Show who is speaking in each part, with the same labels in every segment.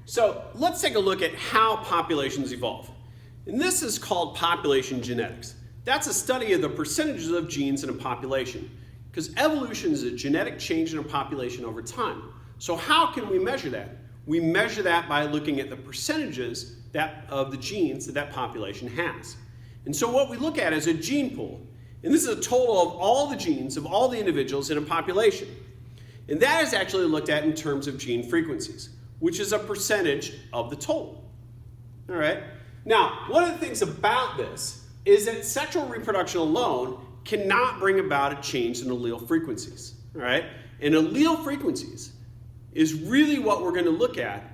Speaker 1: So let's take a look at how populations evolve. And this is called population genetics. That's a study of the percentages of genes in a population, because evolution is a genetic change in a population over time. So how can we measure that? We measure that by looking at the percentages of the genes that population has. And so what we look at is a gene pool. And this is a total of all the genes of all the individuals in a population. And that is actually looked at in terms of gene frequencies, which is a percentage of the total. All right? Now, one of the things about this is that sexual reproduction alone cannot bring about a change in allele frequencies. All right? And allele frequencies is really what we're going to look at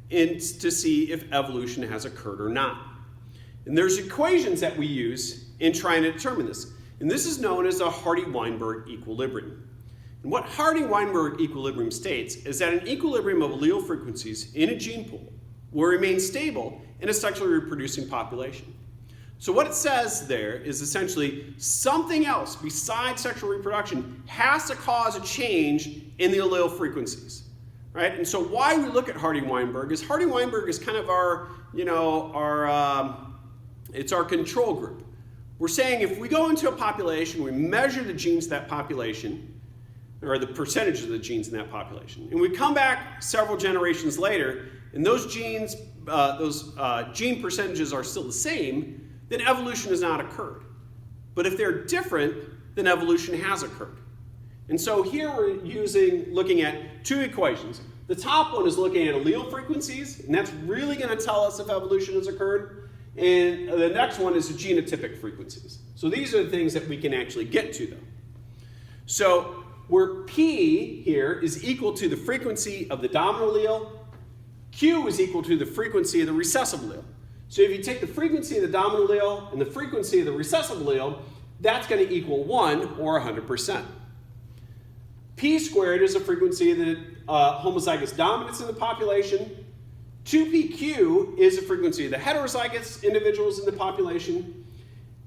Speaker 1: to see if evolution has occurred or not. And there's equations that we use in trying to determine this. And this is known as the Hardy-Weinberg Equilibrium. And what Hardy-Weinberg Equilibrium states is that an equilibrium of allele frequencies in a gene pool will remain stable in a sexually reproducing population. So what it says there is essentially something else besides sexual reproduction has to cause a change in the allele frequencies, right? And so why we look at Hardy-Weinberg is Hardy-Weinberg is kind of our, it's our control group. We're saying if we go into a population, we measure the genes of that population, or the percentages of the genes in that population, and we come back several generations later, and those genes, gene percentages are still the same, then evolution has not occurred. But if they're different, then evolution has occurred. And so here we're looking at two equations. The top one is looking at allele frequencies, and that's really going to tell us if evolution has occurred. And the next one is the genotypic frequencies. So these are the things that we can actually get to, though. So where P here is equal to the frequency of the dominant allele, Q is equal to the frequency of the recessive allele. So if you take the frequency of the dominant allele and the frequency of the recessive allele, that's going to equal 1 or 100%. P squared is the frequency of the homozygous dominance in the population. 2pq is the frequency of the heterozygous individuals in the population.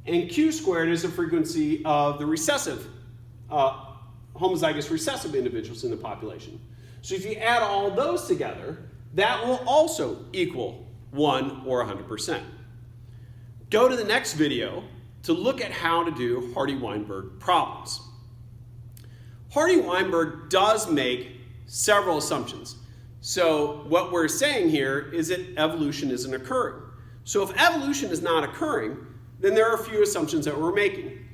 Speaker 1: And Q squared is the frequency of the recessive, homozygous recessive individuals in the population. So if you add all those together, that will also equal 1 or 100%. Go to the next video to look at how to do Hardy-Weinberg problems. Hardy-Weinberg does make several assumptions. So what we're saying here is that evolution isn't occurring. So if evolution is not occurring, then there are a few assumptions that we're making.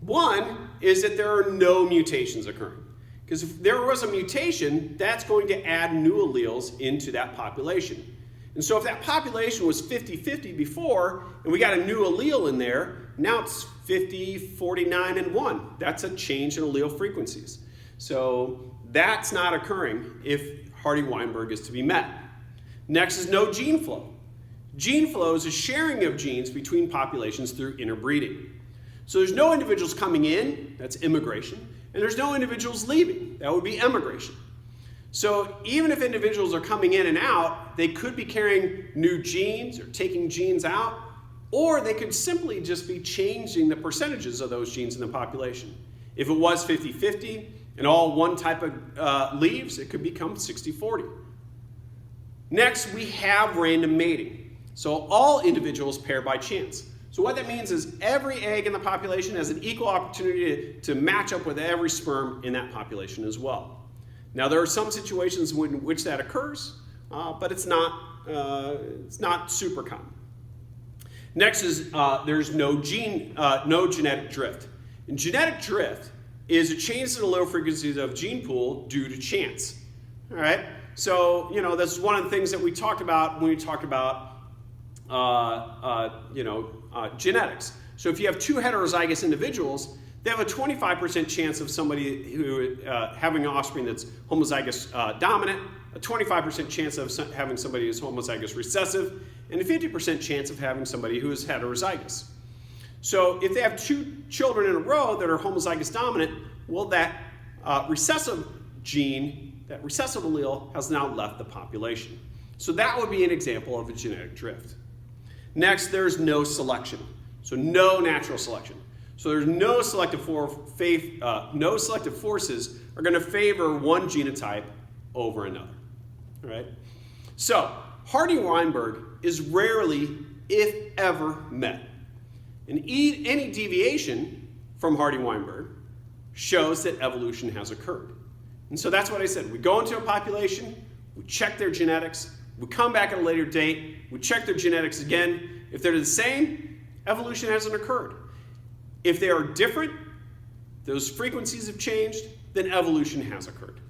Speaker 1: One is that there are no mutations occurring. Because if there was a mutation, that's going to add new alleles into that population. And so if that population was 50-50 before, and we got a new allele in there, now it's 50, 49, and 1. That's a change in allele frequencies. So that's not occurring if Hardy-Weinberg is to be met. Next is no gene flow. Gene flow is a sharing of genes between populations through interbreeding. So there's no individuals coming in, that's immigration, and there's no individuals leaving, that would be emigration. So even if individuals are coming in and out, they could be carrying new genes or taking genes out, or they could simply just be changing the percentages of those genes in the population. If it was 50-50 and all one type of leaves, it could become 60-40. Next, we have random mating. So all individuals pair by chance. So what that means is every egg in the population has an equal opportunity to match up with every sperm in that population as well. Now there are some situations in which that occurs, but it's not super common. Next is there's no genetic drift. And genetic drift is a change in the allele frequencies of gene pool due to chance. All right. So this is one of the things that we talked about when we talked about genetics. So if you have two heterozygous individuals, they have a 25% chance of somebody who having an offspring that's homozygous dominant, a 25% chance of having somebody who's homozygous recessive, and a 50% chance of having somebody who is heterozygous. So if they have two children in a row that are homozygous dominant, well, that recessive gene, that recessive allele, has now left the population. So that would be an example of a genetic drift. Next, there's no selection. So no natural selection. So there's no selective forces are going to favor one genotype over another. All right? So Hardy-Weinberg is rarely, if ever, met. And any deviation from Hardy-Weinberg shows that evolution has occurred. And so that's what I said. We go into a population, we check their genetics, we come back at a later date, we check their genetics again. If they're the same, evolution hasn't occurred. If they are different, those frequencies have changed, then evolution has occurred.